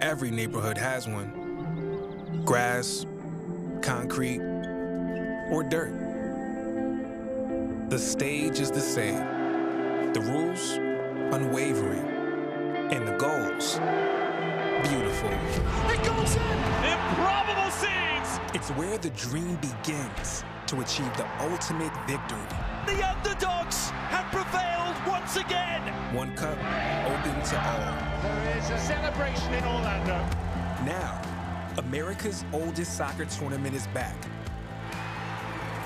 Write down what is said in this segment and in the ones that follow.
Every neighborhood has one. Grass, concrete, or dirt. The stage is the same. The rules, unwavering. And the goals, beautiful. It goes in! Improbable scenes! It's where the dream begins to achieve the ultimate victory. The underdogs have prevailed once again! One cup, open to all. There is a celebration in Orlando. Now, America's oldest soccer tournament is back.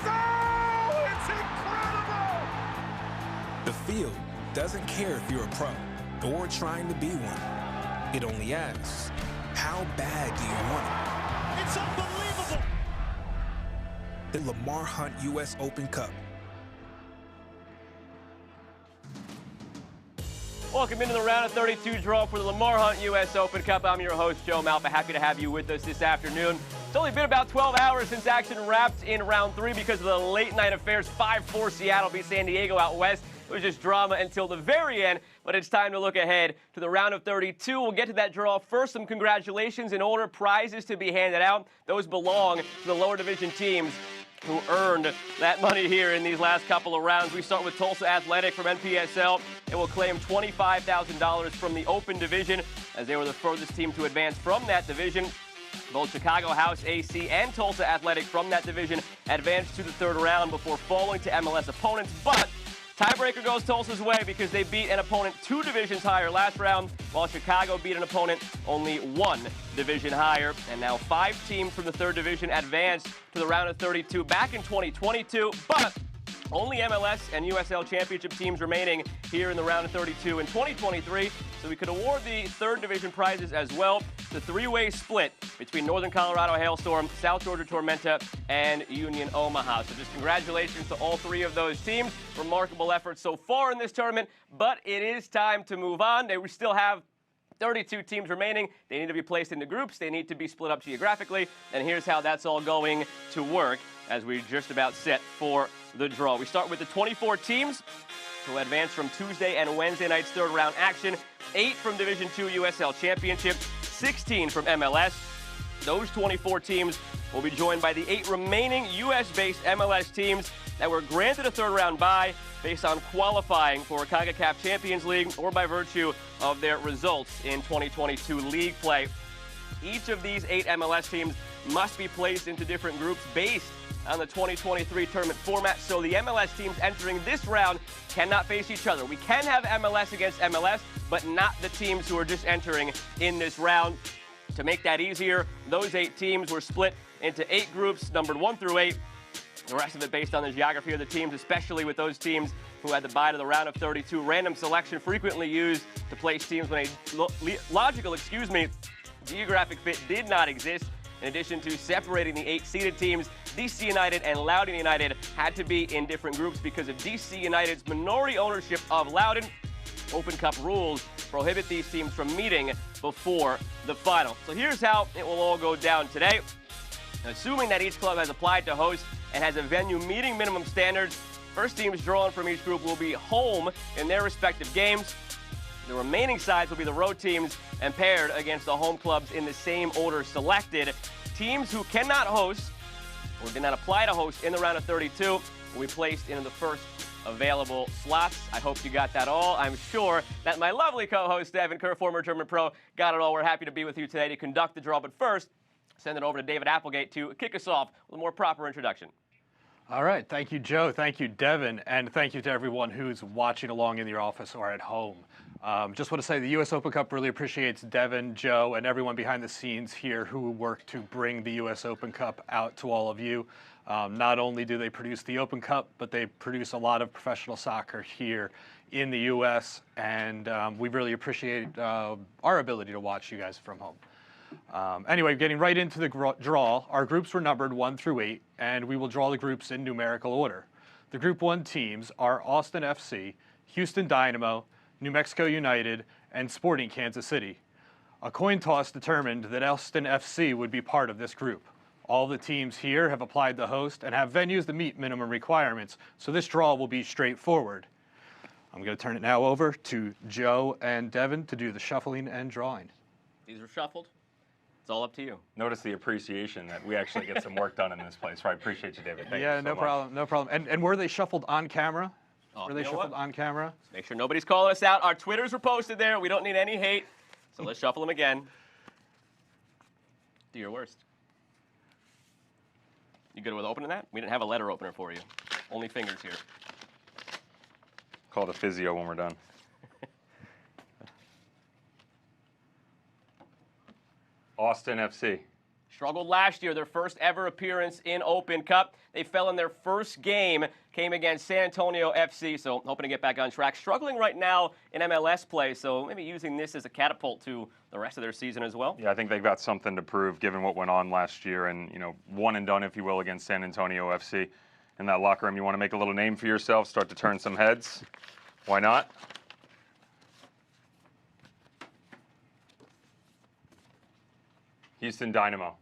Oh, it's incredible! The field doesn't care if you're a pro or trying to be one. It only asks, how bad do you want it? It's unbelievable! The Lamar Hunt U.S. Open Cup. Welcome into the round of 32 draw for the Lamar Hunt U.S. Open Cup. I'm your host, Joe Malpa. Happy to have you with us this afternoon. It's only been about 12 hours since action wrapped in round 3 because of the late night affairs. 5-4 Seattle beat San Diego out west. It was just drama until the very end, but it's time to look ahead to the round of 32. We'll get to that draw first. Some congratulations in order, prizes to be handed out. Those belong to the lower division teams who earned that money here in these last couple of rounds. We start with Tulsa Athletic from NPSL. It will claim $25,000 from the Open Division as they were the furthest team to advance from that division. Both Chicago House AC and Tulsa Athletic from that division advanced to the third round before falling to MLS opponents, but tiebreaker goes Tulsa's way because they beat an opponent 2 divisions higher last round, while Chicago beat an opponent only 1 division higher. And now 5 teams from the third division advanced to the round of 32 back in 2022, but only MLS and USL championship teams remaining here in the round of 32 in 2023, so we could award the third division prizes as well. The 3-way split between Northern Colorado Hailstorm, South Georgia Tormenta, and Union Omaha. So just congratulations to all 3 of those teams. Remarkable efforts so far in this tournament, but it is time to move on. They still have 32 teams remaining. They need to be placed into groups. They need to be split up geographically. And here's how that's all going to work as we just about set for the draw. We start with the 24 teams who advance from Tuesday and Wednesday night's third round action. 8 from Division II USL Championship, 16 from MLS. Those 24 teams will be joined by the 8 remaining US-based MLS teams that were granted a third round bye based on qualifying for a CONCACAF Champions League or by virtue of their results in 2022 league play. Each of these 8 MLS teams must be placed into different groups based on the 2023 tournament format, so the MLS teams entering this round cannot face each other. We can have MLS against MLS, but not the teams who are just entering in this round. To make that easier, those 8 teams were split into 8 groups, numbered 1 through 8. The rest of it based on the geography of the teams, especially with those teams who had the bye to the round of 32. Random selection frequently used to place teams when a logical geographic fit did not exist. In addition to separating the 8 seeded teams, DC United and Loudoun United had to be in different groups because of DC United's minority ownership of Loudoun. Open Cup rules prohibit these teams from meeting before the final. So here's how it will all go down today. Assuming that each club has applied to host and has a venue meeting minimum standards, first teams drawn from each group will be home in their respective games. The remaining sides will be the road teams and paired against the home clubs in the same order selected. Teams who cannot host or did not apply to host in the round of 32 will be placed into the first available slots. I hope you got that all. I'm sure that my lovely co-host, Devin Kerr, former German pro, got it all. We're happy to be with you today to conduct the draw. But first, send it over to David Applegate to kick us off with a more proper introduction. All right. Thank you, Joe. Thank you, Devin. And thank you to everyone who's watching along in your office or at home. Just want to say the U.S. Open Cup really appreciates Devin, Joe, and everyone behind the scenes here who work to bring the U.S. Open Cup out to all of you. Not only do they produce the Open Cup, but they produce a lot of professional soccer here in the U.S., and we really appreciate our ability to watch you guys from home. Anyway, getting right into the draw, our groups were numbered 1 through 8, and we will draw the groups in numerical order. The Group 1 teams are Austin FC, Houston Dynamo, New Mexico United, and Sporting Kansas City. A coin toss determined that Austin FC would be part of this group. All the teams here have applied to host and have venues that meet minimum requirements, so this draw will be straightforward. I'm going to turn it now over to Joe and Devin to do the shuffling and drawing. These are shuffled. It's all up to you. Notice the appreciation that we actually get some work done in this place. Right, appreciate you, David. Thank you so no much. problem, no problem. And were they shuffled on camera? Oh, Were they shuffled on camera? Make sure nobody's calling us out. Our Twitters were posted there. We don't need any hate. So let's shuffle them again. Do your worst. You good with opening that? We didn't have a letter opener for you. Only fingers here. Call it a physio when we're done. Austin FC. Struggled last year, their first ever appearance in Open Cup. They fell in their first game, came against San Antonio FC, so hoping to get back on track. Struggling right now in MLS play, so maybe using this as a catapult to the rest of their season as well. Yeah, I think they've got something to prove given what went on last year and, one and done, if you will, against San Antonio FC. In that locker room, you want to make a little name for yourself, start to turn some heads. Why not? Houston Dynamo.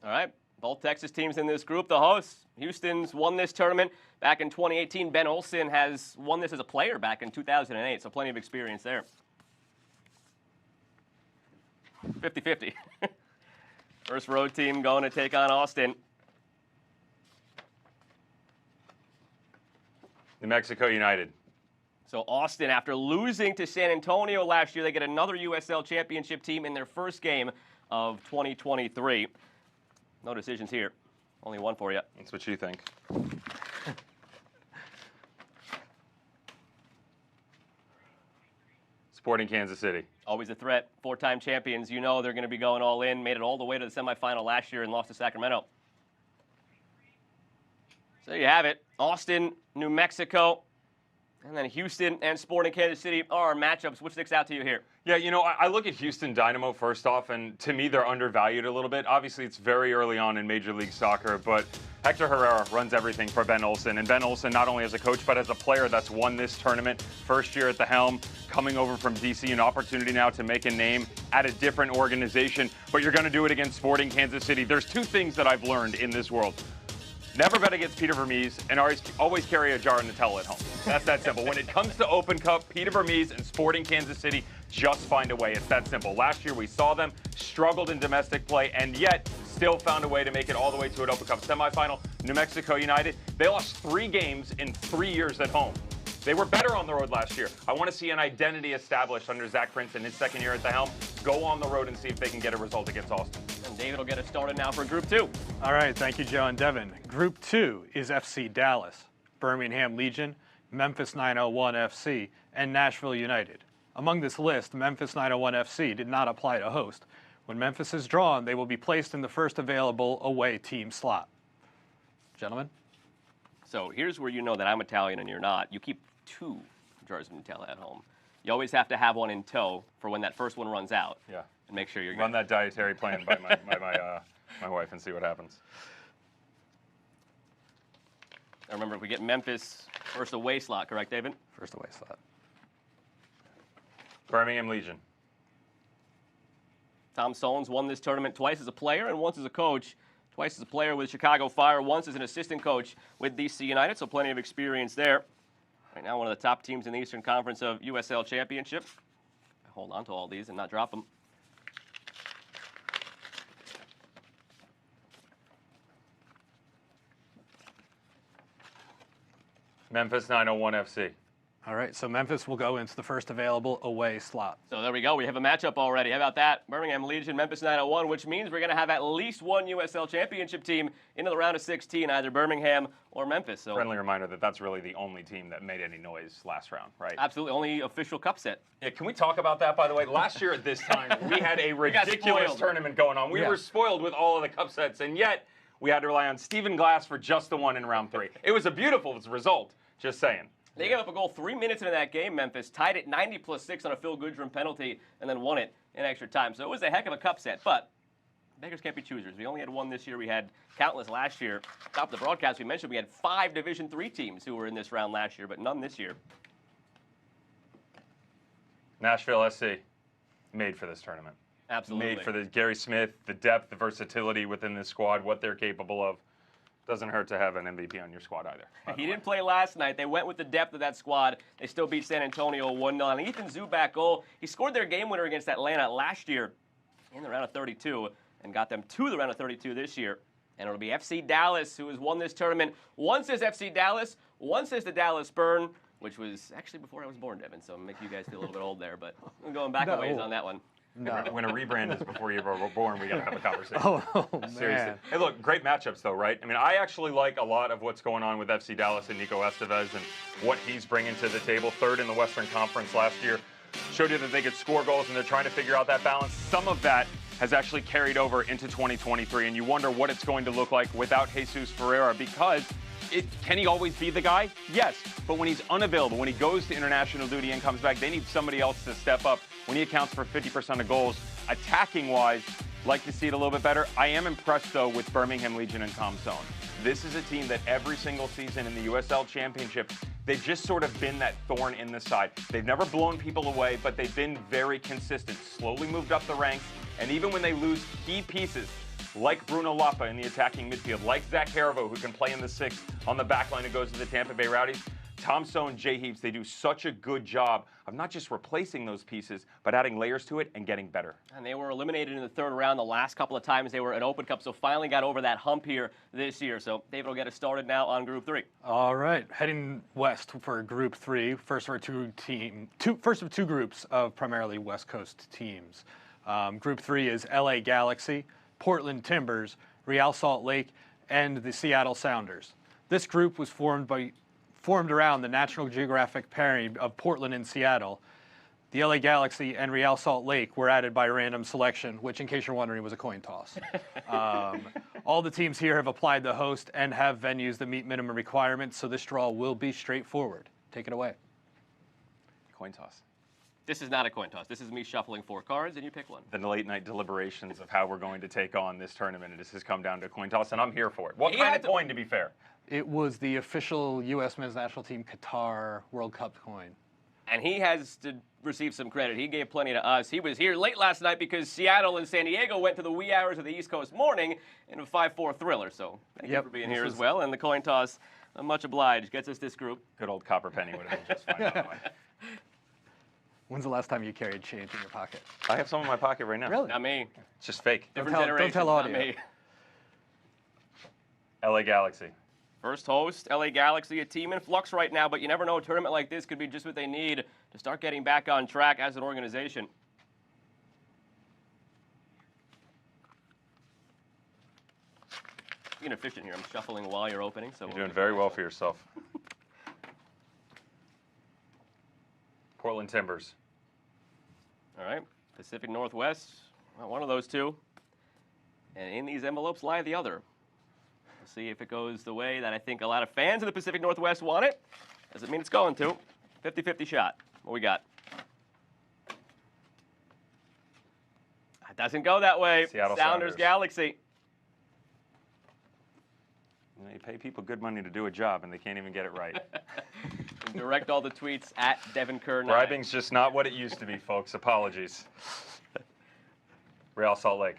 All right, both Texas teams in this group. The hosts, Houston's won this tournament back in 2018. Ben Olsen has won this as a player back in 2008, so plenty of experience there. 50-50. First road team going to take on Austin. New Mexico United. So Austin, after losing to San Antonio last year, they get another USL championship team in their first game of 2023. No decisions here. Only one for you. That's what you think. Sporting Kansas City. Always a threat. Four-time champions. You know they're going to be going all in. Made it all the way to the semifinal last year and lost to Sacramento. So there you have it. Austin, New Mexico, and then Houston and Sporting Kansas City are our matchups. Which sticks out to you here? Yeah, I look at Houston Dynamo first off, and to me, they're undervalued a little bit. Obviously, it's very early on in Major League Soccer, but Hector Herrera runs everything for Ben Olsen. And Ben Olsen, not only as a coach, but as a player that's won this tournament, first year at the helm, coming over from DC, an opportunity now to make a name at a different organization. But you're going to do it against Sporting Kansas City. There's two things that I've learned in this world. Never bet against Peter Vermees, and always carry a jar of Nutella at home. That's that simple. When it comes to Open Cup, Peter Vermees and Sporting Kansas City just find a way. It's that simple. Last year we saw them struggled in domestic play, and yet still found a way to make it all the way to an Open Cup semifinal. New Mexico United, they lost 3 games in 3 years at home. They were better on the road last year. I want to see an identity established under Zach Prince in his second year at the helm. Go on the road and see if they can get a result against Austin. And David will get us started now for Group 2. All right, thank you, Joe and Devin. Group 2 is FC Dallas, Birmingham Legion, Memphis 901 FC, and Nashville United. Among this list, Memphis 901 FC did not apply to host. When Memphis is drawn, they will be placed in the first available away team slot. Gentlemen? So here's where you know that I'm Italian and you're not. You keep 2 jars of Nutella at home. You always have to have one in tow for when that first one runs out. Yeah. And make sure you're Run good. that dietary plan by my wife and see what happens. I remember if we get Memphis first away slot, correct, David? First away slot. Birmingham Legion. Tom Solon's won this tournament twice as a player and once as a coach. Twice as a player with Chicago Fire, once as an assistant coach with DC United, so plenty of experience there. Right now, one of the top teams in the Eastern Conference of USL Championship. I hold on to all these and not drop them. Memphis 901 FC. All right, so Memphis will go into the first available away slot. So there we go. We have a matchup already. How about that? Birmingham Legion, Memphis 901, which means we're going to have at least one USL Championship team into the round of 16, either Birmingham or Memphis. So Friendly reminder that that's really the only team that made any noise last round, right? absolutely only official cup set. Yeah, can we talk about that, by the way? Last year at this time, we had a got ridiculous spoiled. tournament going on. We were spoiled with all of the cup sets, and yet we had to rely on Stephen Glass for just the one in round 3. It was a beautiful result, just saying. They gave up a goal 3 minutes into that game, Memphis, tied it 90+6 on a Phil Goodrum penalty, and then won it in extra time. So it was a heck of a cup set, but beggars can't be choosers. We only had one this year. We had countless last year. Top of the broadcast, we mentioned we had 5 Division III teams who were in this round last year, but none this year. Nashville SC, made for this tournament. Absolutely. Made for the Gary Smith, the depth, the versatility within this squad, what they're capable of. Doesn't hurt to have an MVP on your squad either. He didn't play last night. They went with the depth of that squad. They still beat San Antonio 1-0. And Ethan Zubak goal, he scored their game winner against Atlanta last year in the round of 32. and got them to the round of 32 this year. And it'll be FC Dallas who has won this tournament. One says FC Dallas, one says the Dallas Burn, which was actually before I was born, Devin, so make you guys feel a little bit old there, but I'm going back a ways on that one. No. When a rebrand is before you were born, we got to have a conversation. Oh, Seriously. man. Hey, look, great matchups, though, right? I mean, I actually like a lot of what's going on with FC Dallas and Nico Estevez and what he's bringing to the table. Third in the Western Conference last year. Showed you that they could score goals, and they're trying to figure out that balance. Some of that has actually carried over into 2023, and you wonder what it's going to look like without Jesus Ferreira, because can he always be the guy? Yes, but when he's unavailable, when he goes to international duty and comes back, they need somebody else to step up. When he accounts for 50% of goals, attacking-wise, like to see it a little bit better. I am impressed, though, with Birmingham Legion and Tom Sohn. This is a team that every single season in the USL Championship, they've just sort of been that thorn in the side. They've never blown people away, but they've been very consistent, slowly moved up the ranks, and even when they lose key pieces, like Bruno Lapa in the attacking midfield, like Zach Haribo, who can play in the sixth on the back line who goes to the Tampa Bay Rowdies, Tom Sohn, Jay Heaps, they do such a good job of not just replacing those pieces, but adding layers to it and getting better. And they were eliminated in the third round the last couple of times they were at Open Cup, so finally got over that hump here this year. So David will get us started now on Group 3. All right, heading west for Group 3, first of two groups of primarily West Coast teams. Group 3 is LA Galaxy, Portland Timbers, Real Salt Lake, and the Seattle Sounders. This group was formed around the National Geographic pairing of Portland and Seattle. The LA Galaxy and Real Salt Lake were added by random selection, which, in case you're wondering, was a coin toss. All the teams here have applied the host and have venues that meet minimum requirements, so this draw will be straightforward. Take it away. Coin toss. This is not a coin toss. This is me shuffling 4 cards, and you pick one. The late night deliberations of how we're going to take on this tournament, this has come down to a coin toss, and I'm here for it. What kind of coin, to be fair? It was the official U.S. men's national team Qatar World Cup coin. And he has to receive some credit. He gave plenty to us. He was here late last night because Seattle and San Diego went to the wee hours of the East Coast morning in a 5-4 thriller. So thank you for being here as well. And the coin toss, much obliged, gets us this group. Good old copper penny would have been just fine, by the way. When's the last time you carried change in your pocket? I have some in my pocket right now. Really? Not me. It's just fake. Different generation. Don't tell audio. Not me. LA Galaxy. First host, LA Galaxy, a team in flux right now, but you never know, a tournament like this could be just what they need to start getting back on track as an organization. Being efficient here, I'm shuffling while you're opening. So You're doing very well for yourself. Portland Timbers. All right, Pacific Northwest, well, one of those two. And in these envelopes lie the other. We'll see if it goes the way that I think a lot of fans of the Pacific Northwest want it. Doesn't mean it's going to. 50-50 shot. What we got? It doesn't go that way. Seattle Sounders Galaxy. You know, you pay people good money to do a job, and they can't even get it right. Direct all the tweets at Devin Kerr. Bribing's just not what it used to be, folks. Apologies. Real Salt Lake.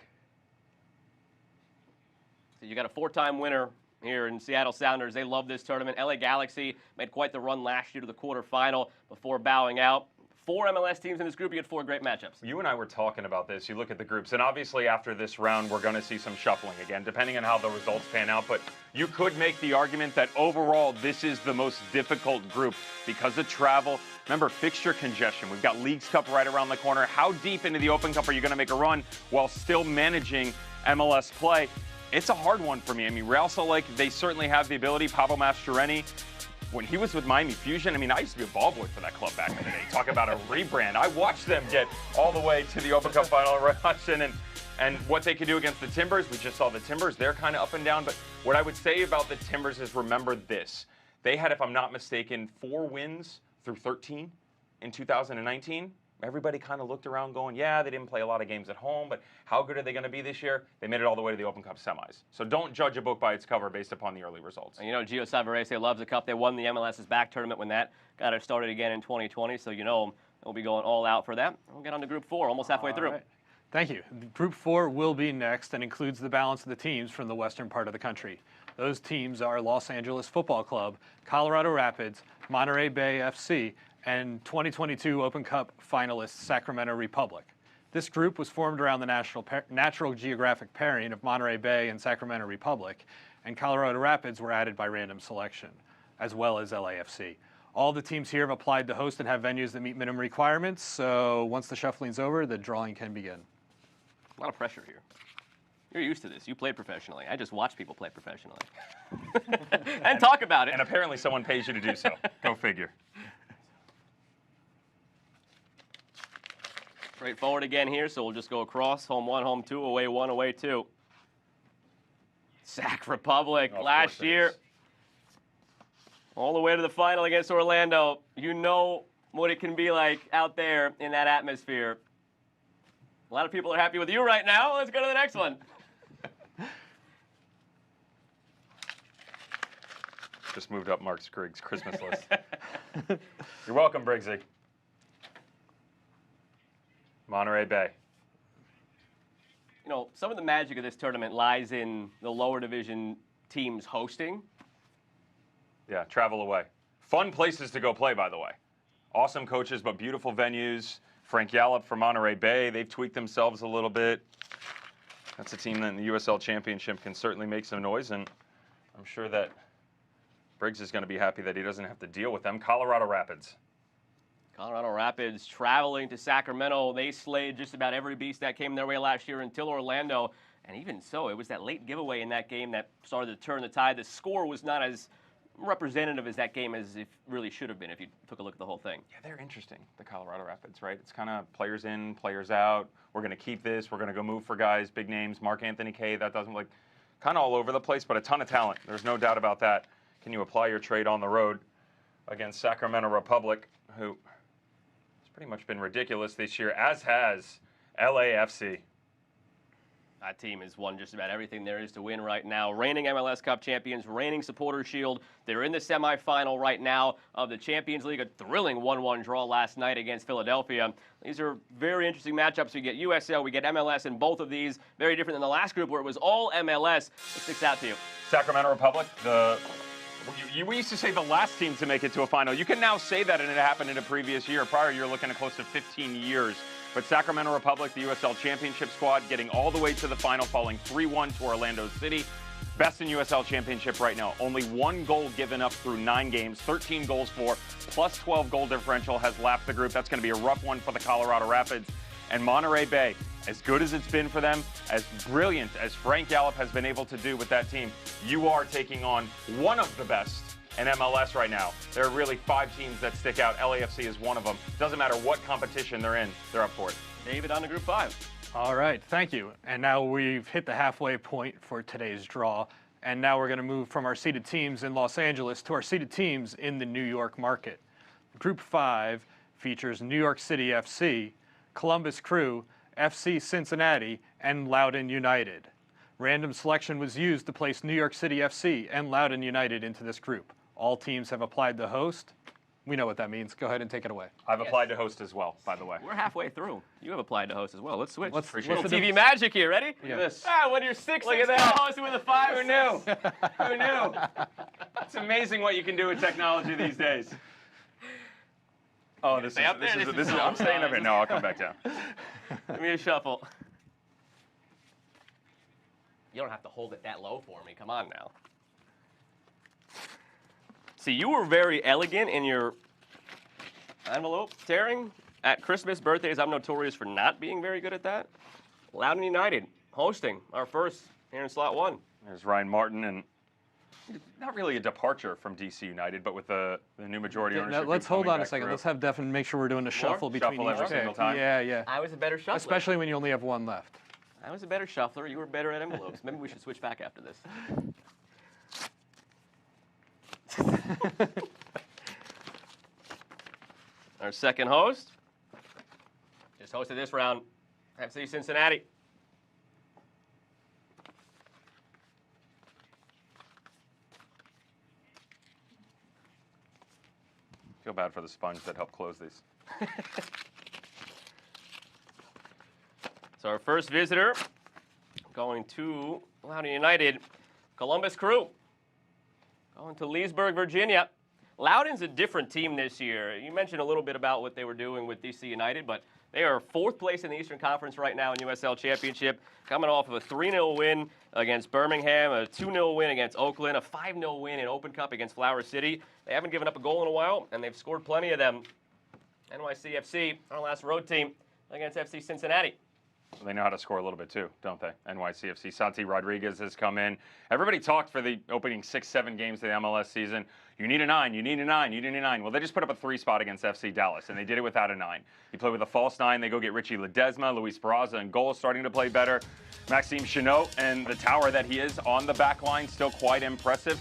So you got a 4-time winner here in Seattle Sounders. They love this tournament. LA Galaxy made quite the run last year to the quarterfinal before bowing out. 4 MLS teams in this group. You get 4 great matchups. You and I were talking about this. You look at the groups, and obviously after this round, we're going to see some shuffling again, depending on how the results pan out. But you could make the argument that overall, this is the most difficult group because of travel. Remember, fixture congestion. We've got Leagues Cup right around the corner. How deep into the Open Cup are you going to make a run while still managing MLS play? It's a hard one for me. I mean, Real Salt Lake, they certainly have the ability. Pablo Mastroeni, when he was with Miami Fusion, I mean, I used to be a ball boy for that club back in the day. Talk about a rebrand. I watched them get all the way to the Open Cup final and what they could do against the Timbers. We just saw the Timbers. They're kind of up and down. But what I would say about the Timbers is remember this. They had, if I'm not mistaken, 4 wins through 13 in 2019. Everybody kind of looked around going, yeah, they didn't play a lot of games at home, but how good are they going to be this year? They made it all the way to the Open Cup semis. So don't judge a book by its cover based upon the early results. And you know, Gio Savarese loves the Cup. They won the MLS's back tournament when that got it started again in 2020. So you know they'll be going all out for that. We'll get on to Group 4, almost halfway through. Right. Thank you. Group 4 will be next and includes the balance of the teams from the western part of the country. Those teams are Los Angeles Football Club, Colorado Rapids, Monterey Bay FC, and 2022 Open Cup finalists Sacramento Republic. This group was formed around the natural geographic pairing of Monterey Bay and Sacramento Republic, and Colorado Rapids were added by random selection, as well as LAFC. All the teams here have applied to host and have venues that meet minimum requirements, so once the shuffling's over, the drawing can begin. A lot of pressure here. You're used to this. You played professionally. I just watch people play professionally. and talk about it. And apparently someone pays you to do so. Go figure. Straightforward again here, so we'll just go across. Home 1, home 2, away 1, away 2. Sac Republic last year. All the way to the final against Orlando. You know what it can be like out there in that atmosphere. A lot of people are happy with you right now. Let's go to the next one. Just moved up Mark Skrigg's Christmas list. You're welcome, Briggsy. Monterey Bay. You know, some of the magic of this tournament lies in the lower division teams hosting. Yeah, travel away. Fun places to go play, by the way. Awesome coaches, but beautiful venues. Frank Yallop from Monterey Bay, they've tweaked themselves a little bit. That's a team that in the USL Championship can certainly make some noise, and I'm sure that Briggs is going to be happy that he doesn't have to deal with them. Colorado Rapids. Colorado Rapids traveling to Sacramento. They slayed just about every beast that came their way last year until Orlando. And even so, it was that late giveaway in that game that started to turn the tide. The score was not as representative as that game as it really should have been if you took a look at the whole thing. Yeah, they're interesting, the Colorado Rapids, right? It's kind of players in, players out. We're going to keep this. We're going to go move for guys, big names. Mark Anthony Kaye, that doesn't look kind of all over the place, but a ton of talent. There's no doubt about that. Can you apply your trade on the road against Sacramento Republic, who has pretty much been ridiculous this year, as has LAFC. That team has won just about everything there is to win right now. Reigning MLS Cup champions, reigning Supporters Shield. They're in the semifinal right now of the Champions League. A thrilling 1-1 draw last night against Philadelphia. These are very interesting matchups. We get USL, we get MLS, and both of these very different than the last group where it was all MLS. What sticks out to you? Sacramento Republic, we used to say the last team to make it to a final. You can now say that, and it happened in a previous year. Prior, you're looking at close to 15 years. But Sacramento Republic, the USL Championship squad, getting all the way to the final, falling 3-1 to Orlando City. Best in USL Championship right now. Only 1 goal given up through 9 games, 13 goals for, plus 12 goal differential has lapped the group. That's going to be a rough one for the Colorado Rapids. And Monterey Bay, as good as it's been for them, as brilliant as Frank Yallop has been able to do with that team, you are taking on one of the best in MLS right now. There are really 5 teams that stick out. LAFC is one of them. Doesn't matter what competition they're in, they're up for it. David on to Group 5. All right, thank you. And now we've hit the halfway point for today's draw. And now we're going to move from our seeded teams in Los Angeles to our seeded teams in the New York market. Group 5 features New York City FC, Columbus Crew, FC Cincinnati, and Loudoun United. Random selection was used to place New York City FC and Loudoun United into this group. All teams have applied to host. We know what that means. Go ahead and take it away. I've applied to host as well, by the way. We're halfway through. You have applied to host as well. Let's switch. Let's little TV magic here. Ready? Yeah. This. When you're 6 Look at that. hosting with a 5. Who knew? Who knew? It's amazing what you can do with technology these days. Oh, this Stay up there. is I'm staying up here. No, I'll come back down. Give me a shuffle. You don't have to hold it that low for me. Come on now. See, you were very elegant in your envelope tearing. At Christmas, birthdays, I'm notorious for not being very good at that. Loudoun United hosting our first here in slot 1. There's Ryan Martin, and not really a departure from DC United, but with the new majority ownership. Let's hold on a second. Let's have Devin make sure we're doing a shuffle between Shuffle every each single pick. time? Yeah. I was a better shuffler. Especially when you only have 1 left. I was a better shuffler. You were better at envelopes. Maybe we should switch back after this. Our second host just hosted this round, FC Cincinnati. Feel bad for the sponge that helped close these. So our first visitor going to Loudoun United, Columbus Crew. Going to Leesburg, Virginia. Loudoun's a different team this year. You mentioned a little bit about what they were doing with DC United, but they are 4th place in the Eastern Conference right now in USL Championship, coming off of a 3-0 win against Birmingham, a 2-0 win against Oakland, a 5-0 win in Open Cup against Flower City. They haven't given up a goal in a while, and they've scored plenty of them. NYCFC, our last road team, against FC Cincinnati. They know how to score a little bit too, don't they? NYCFC. Santi Rodriguez has come in. Everybody talked for the opening 6-7 games of the MLS season. You need a 9, you need a 9, you need a 9. Well, they just put up a 3 spot against FC Dallas, and they did it without a 9. You play with a false 9. They go get Richie Ledesma, Luis Barraza, and goal starting to play better. Maxime Chenot and the tower that he is on the back line, still quite impressive.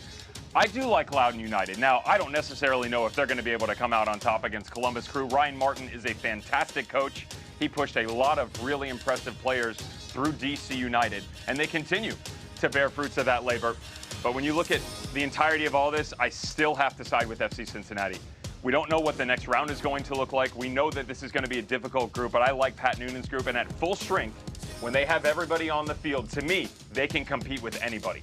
I do like Loudoun United. Now, I don't necessarily know if they're going to be able to come out on top against Columbus Crew. Ryan Martin is a fantastic coach. He pushed a lot of really impressive players through DC United, and they continue to bear fruits of that labor. But when you look at the entirety of all this, I still have to side with FC Cincinnati. We don't know what the next round is going to look like. We know that this is going to be a difficult group, but I like Pat Noonan's group, and at full strength, when they have everybody on the field, to me, they can compete with anybody.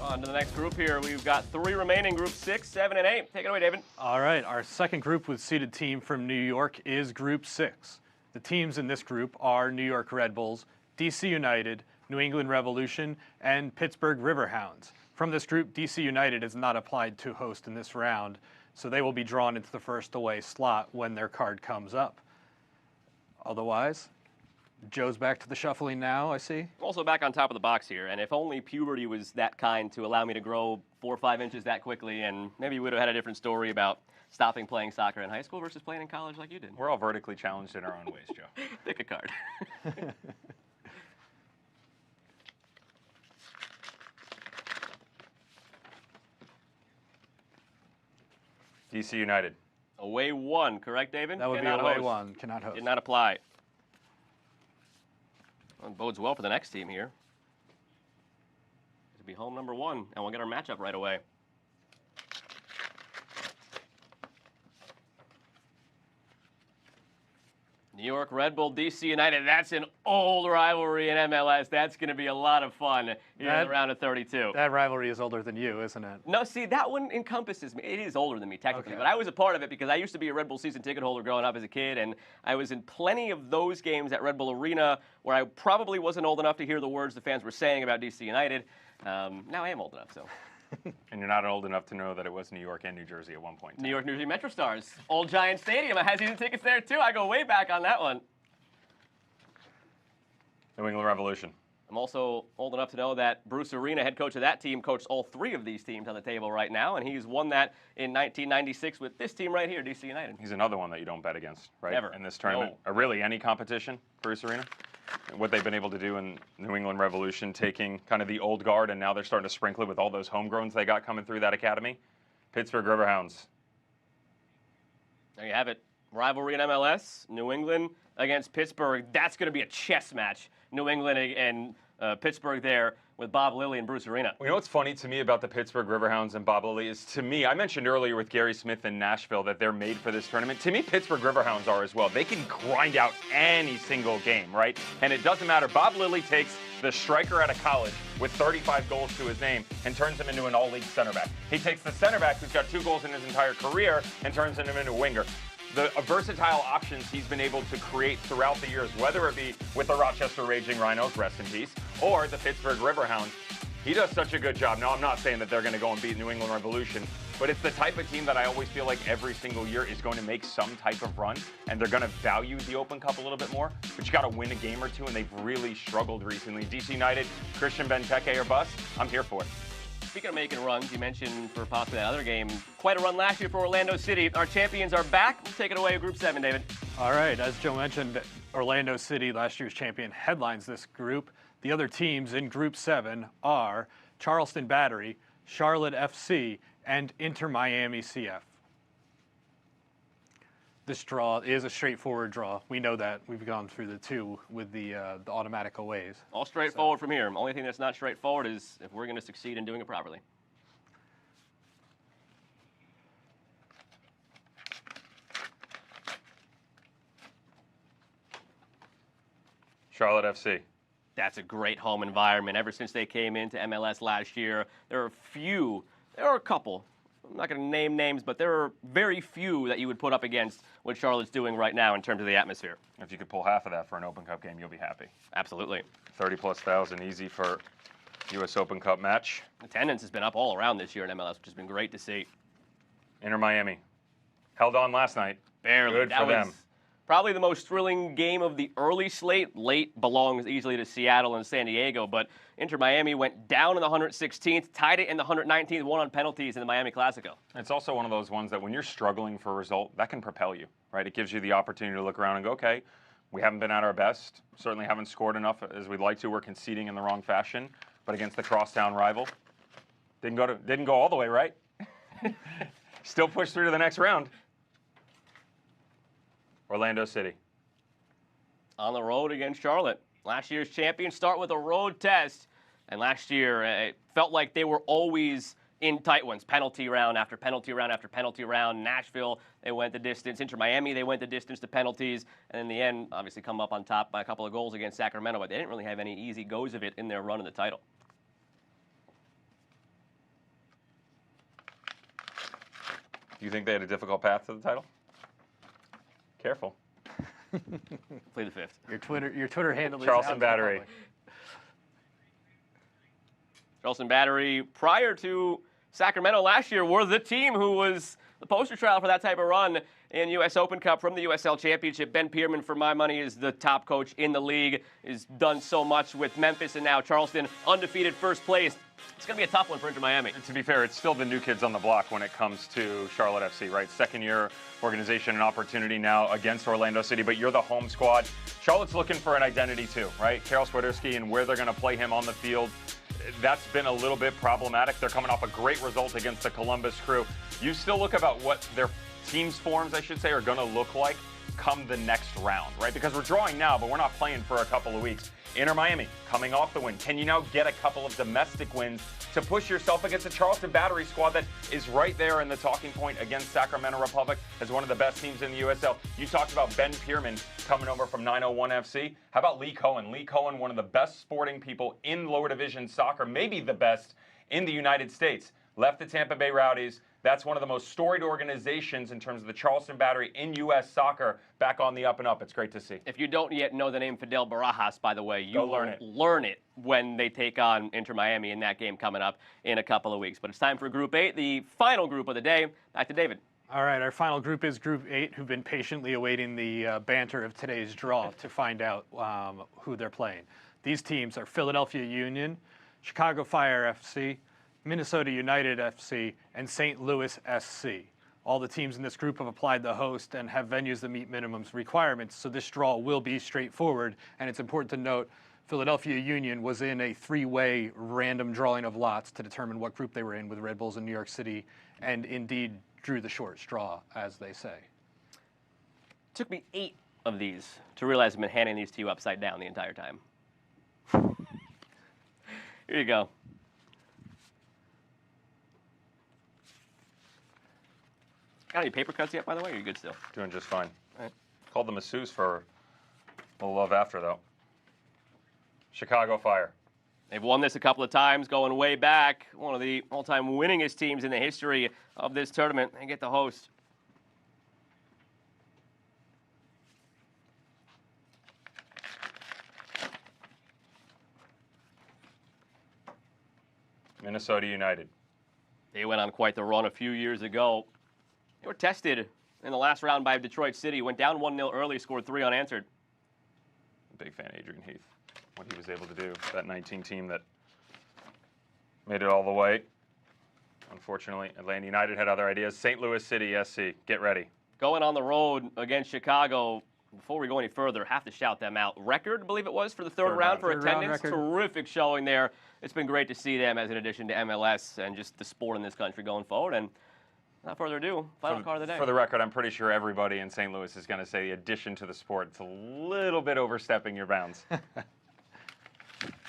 On to the next group here. We've got 3 remaining, Group 6, 7, and 8. Take it away, David. All right, our second group with seeded team from New York is Group 6. The teams in this group are New York Red Bulls, DC United, New England Revolution, and Pittsburgh Riverhounds. From this group, DC United is not applied to host in this round, so they will be drawn into the first away slot when their card comes up. Otherwise, Joe's back to the shuffling now, I see. Also back on top of the box here, and if only puberty was that kind to allow me to grow 4 or 5 inches that quickly, and maybe we would have had a different story about stopping playing soccer in high school versus playing in college like you did. We're all vertically challenged in our own ways, Joe. Pick a card. DC United. Away 1, correct, David? That would Cannot be away host. 1, cannot host. Did not apply. Well, it bodes well for the next team here. It'll be home number 1, and we'll get our matchup right away. New York Red Bull, DC United. That's an old rivalry in MLS. That's going to be a lot of fun here in the round of 32. That rivalry is older than you, isn't it? No, see, that one encompasses me. It is older than me, technically, Okay. but I was a part of it because I used to be a Red Bull season ticket holder growing up as a kid, and I was in plenty of those games at Red Bull Arena where I probably wasn't old enough to hear the words the fans were saying about DC United. Now I am old enough, so. And you're not old enough to know that it was New York and New Jersey at one point. New York, New Jersey Metro Stars. Old Giant Stadium. I had season tickets there, too. I go way back on that one. New England Revolution. I'm also old enough to know that Bruce Arena, head coach of that team, coached all 3 of these teams on the table right now, and he's won that in 1996 with this team right here, DC United. He's another one that you don't bet against, right? Never. In this tournament. No. Really, any competition, Bruce Arena? What they've been able to do in New England Revolution, taking kind of the old guard, and now they're starting to sprinkle it with all those homegrowns they got coming through that academy. Pittsburgh Riverhounds. There you have it. Rivalry in MLS, New England against Pittsburgh. That's going to be a chess match. New England and Pittsburgh there with Bob Lilly and Bruce Arena. You know what's funny to me about the Pittsburgh Riverhounds and Bob Lilly is, to me, I mentioned earlier with Gary Smith in Nashville that they're made for this tournament. To me, Pittsburgh Riverhounds are as well. They can grind out any single game, right? And it doesn't matter. Bob Lilly takes the striker out of college with 35 goals to his name and turns him into an all-league center back. He takes the center back who's got 2 goals in his entire career and turns him into a winger. The versatile options he's been able to create throughout the years, whether it be with the Rochester Raging Rhinos, rest in peace, or the Pittsburgh Riverhounds, he does such a good job. Now, I'm not saying that they're going to go and beat New England Revolution, but it's the type of team that I always feel like every single year is going to make some type of run, and they're going to value the Open Cup a little bit more, but you got to win a game or two, and they've really struggled recently. DC United, Christian Benteke or bust, I'm here for it. Speaking of making runs, you mentioned for possibly that other game, quite a run last year for Orlando City. Our champions are back. We'll take it away, Group 7, David. All right, as Joe mentioned, Orlando City, last year's champion, headlines this group. The other teams in Group 7 are Charleston Battery, Charlotte FC, and Inter Miami CF. This draw is a straightforward draw. We know that. We've gone through the 2 with the automatic aways. All straightforward from here. Only thing that's not straightforward is if we're going to succeed in doing it properly. Charlotte FC. That's a great home environment. Ever since they came into MLS last year, there are a couple, I'm not going to name names, but there are very few that you would put up against what Charlotte's doing right now in terms of the atmosphere. If you could pull half of that for an Open Cup game, you'll be happy. Absolutely. 30+ thousand easy for U.S. Open Cup match. Attendance has been up all around this year in MLS, which has been great to see. Inter Miami held on last night. Barely. Good for them. Probably the most thrilling game of the early slate. Late belongs easily to Seattle and San Diego, but Inter Miami went down in the 116th, tied it in the 119th, won on penalties in the Miami Classico. It's also one of those ones that when you're struggling for a result, that can propel you, right? It gives you the opportunity to look around and go, okay, we haven't been at our best, certainly haven't scored enough as we'd like to. We're conceding in the wrong fashion, but against the crosstown rival, didn't go all the way right. Still pushed through to the next round. Orlando City. On the road against Charlotte. Last year's champions start with a road test. And last year, it felt like they were always in tight ones. Penalty round after penalty round after penalty round. Nashville, they went the distance. Inter Miami, they went the distance to penalties. And in the end, obviously come up on top by a couple of goals against Sacramento. But they didn't really have any easy goes of it in their run of the title. Do you think they had a difficult path to the title? Careful. Play the fifth. Your Twitter handle is Charleston Battery. Charleston Battery, prior to Sacramento last year, were the team who was the poster child for that type of run in U.S. Open Cup from the USL Championship. Ben Pierman, for my money, is the top coach in the league. Has done so much with Memphis and now Charleston, undefeated first place. It's going to be a tough one for Inter Miami. To be fair, it's still the new kids on the block when it comes to Charlotte FC, right? Second-year organization and opportunity now against Orlando City, but you're the home squad. Charlotte's looking for an identity too, right? Karol Swiderski and where they're going to play him on the field. That's been a little bit problematic. They're coming off a great result against the Columbus Crew. You still look about what their team's forms, I should say, are going to look like come the next round, right? Because we're drawing now, but we're not playing for a couple of weeks. Inter Miami coming off the win. Can you now get a couple of domestic wins to push yourself against a Charleston Battery squad that is right there in the talking point against Sacramento Republic as one of the best teams in the USL? You talked about Ben Pierman coming over from 901 FC. How about Lee Cohen? Lee Cohen, one of the best sporting people in lower division soccer, maybe the best in the United States. Left the Tampa Bay Rowdies. That's one of the most storied organizations in terms of the Charleston Battery in U.S. soccer, back on the up and up. It's great to see. If you don't yet know the name Fidel Barajas, by the way, you Go will learn it when they take on Inter Miami in that game coming up in a couple of weeks. But it's time for Group 8, the final group of the day. Back to David. All right, our final group is Group 8, who've been patiently awaiting the banter of today's draw to find out who they're playing. These teams are Philadelphia Union, Chicago Fire FC, Minnesota United FC, and St. Louis SC. All the teams in this group have applied the host and have venues that meet minimums requirements, so this draw will be straightforward. And it's important to note, Philadelphia Union was in a three-way random drawing of lots to determine what group they were in with Red Bulls in New York City, and indeed drew the short straw, as they say. It took me 8 of these to realize I've been handing these to you upside down the entire time. Here you go. Got any paper cuts yet, by the way? Or are you good still? Doing just fine. All right. Called the masseuse for a little love after, though. Chicago Fire. They've won this a couple of times, going way back. One of the all-time winningest teams in the history of this tournament. They get the host. Minnesota United. They went on quite the run a few years ago. They were tested in the last round by Detroit City. Went down 1-0 early, scored 3 unanswered. Big fan of Adrian Heath. What he was able to do. That 19 team that made it all the way. Unfortunately, Atlanta United had other ideas. St. Louis City SC, get ready. Going on the road against Chicago. Before we go any further, have to shout them out. Record, I believe it was, for the third round for attendance. Terrific showing there. It's been great to see them as an addition to MLS and just the sport in this country going forward. And without further ado, final card of the day. For the record, I'm pretty sure everybody in St. Louis is going to say the addition to the sport. It's a little bit overstepping your bounds.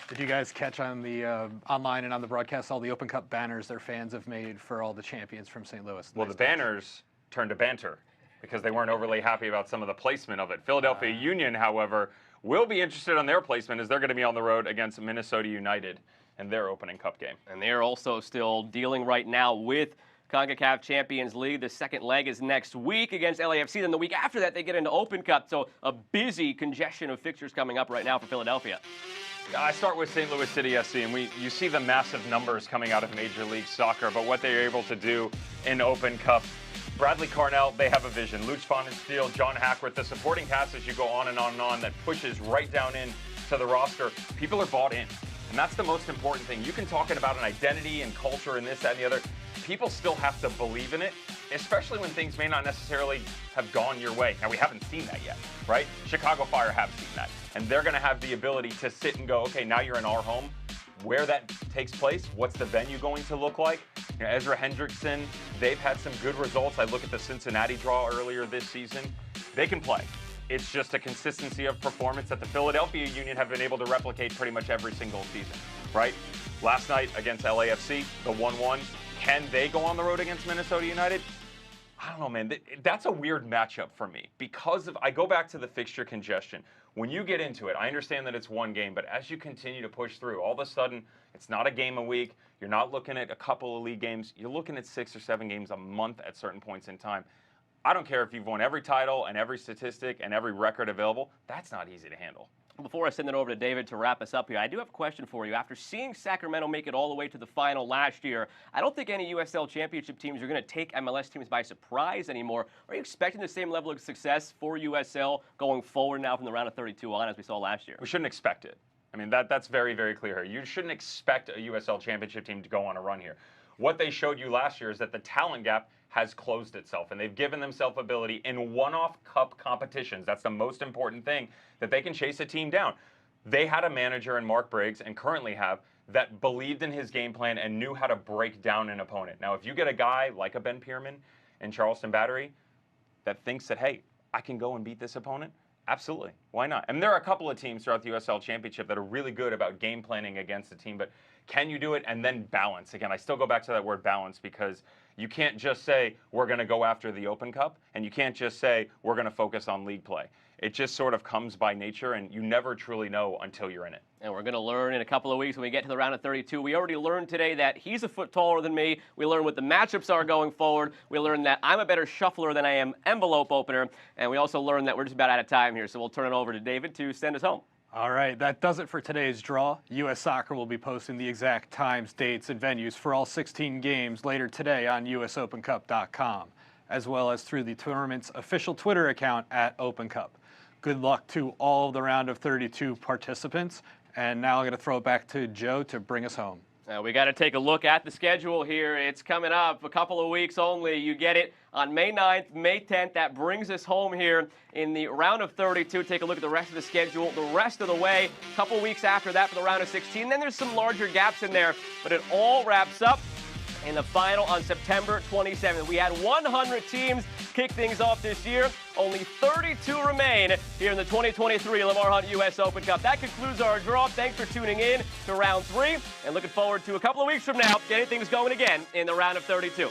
Did you guys catch on the online and on the broadcast all the Open Cup banners their fans have made for all the champions from St. Louis? Well, the banners turned to banter because they weren't overly happy about some of the placement of it. Philadelphia Union, however, will be interested on their placement as they're going to be on the road against Minnesota United in their opening cup game. And they're also still dealing right now with CONCACAF Champions League. The second leg is next week against LAFC. Then the week after that, they get into Open Cup. So a busy congestion of fixtures coming up right now for Philadelphia. I start with St. Louis City SC, and you see the massive numbers coming out of Major League Soccer, but what they're able to do in Open Cup. Bradley Carnell, they have a vision. Luch Fonenstiel, John Hackworth, the supporting cast as you go on and on and on that pushes right down in to the roster. People are bought in, and that's the most important thing. You can talk about an identity and culture and this, that, and the other. People still have to believe in it, especially when things may not necessarily have gone your way. Now, we haven't seen that yet, right? Chicago Fire have seen that, and they're going to have the ability to sit and go, okay, now you're in our home. Where that takes place, what's the venue going to look like? You know, Ezra Hendrickson, they've had some good results. I look at the Cincinnati draw earlier this season. They can play. It's just a consistency of performance that the Philadelphia Union have been able to replicate pretty much every single season, right? Last night against LAFC, the 1-1. Can they go on the road against Minnesota United? I don't know, man. That's a weird matchup for me because I go back to the fixture congestion. When you get into it, I understand that it's one game, but as you continue to push through, all of a sudden, it's not a game a week. You're not looking at a couple of league games. You're looking at 6 or 7 games a month at certain points in time. I don't care if you've won every title and every statistic and every record available. That's not easy to handle. Before I send it over to David to wrap us up here, I do have a question for you. After seeing Sacramento make it all the way to the final last year, I don't think any USL Championship teams are going to take MLS teams by surprise anymore. Are you expecting the same level of success for USL going forward now from the round of 32 on as we saw last year? We shouldn't expect it. I mean, that's very, very clear here. You shouldn't expect a USL Championship team to go on a run here. What they showed you last year is that the talent gap has closed itself, and they've given themselves ability in one-off cup competitions. That's the most important thing, that they can chase a team down. They had a manager in Mark Briggs, and currently have, that believed in his game plan and knew how to break down an opponent. Now, if you get a guy like a Ben Pierman in Charleston Battery that thinks that, hey, I can go and beat this opponent, absolutely. Why not? And there are a couple of teams throughout the USL Championship that are really good about game planning against the team, but can you do it and then balance? Again, I still go back to that word balance, because you can't just say we're going to go after the Open Cup, and you can't just say we're going to focus on league play. It just sort of comes by nature, and you never truly know until you're in it. And we're going to learn in a couple of weeks when we get to the round of 32. We already learned today that he's a foot taller than me. We learned what the matchups are going forward. We learned that I'm a better shuffler than I am envelope opener. And we also learned that we're just about out of time here, so we'll turn it over to David to send us home. All right, that does it for today's draw. U.S. Soccer will be posting the exact times, dates, and venues for all 16 games later today on usopencup.com, as well as through the tournament's official Twitter account at Open Cup. Good luck to all of the round of 32 participants. And now I'm going to throw it back to Joe to bring us home. We got to take a look at the schedule here. It's coming up a couple of weeks only. You get it on May 9th, May 10th. That brings us home here in the round of 32. Take a look at the rest of the schedule the rest of the way. A couple weeks after that for the round of 16. Then there's some larger gaps in there, but it all wraps up in the final on September 27th. We had 100 teams kick things off this year. Only 32 remain here in the 2023 Lamar Hunt U.S. Open Cup. That concludes our draw. Thanks for tuning in to round 3, and looking forward to a couple of weeks from now getting things going again in the round of 32.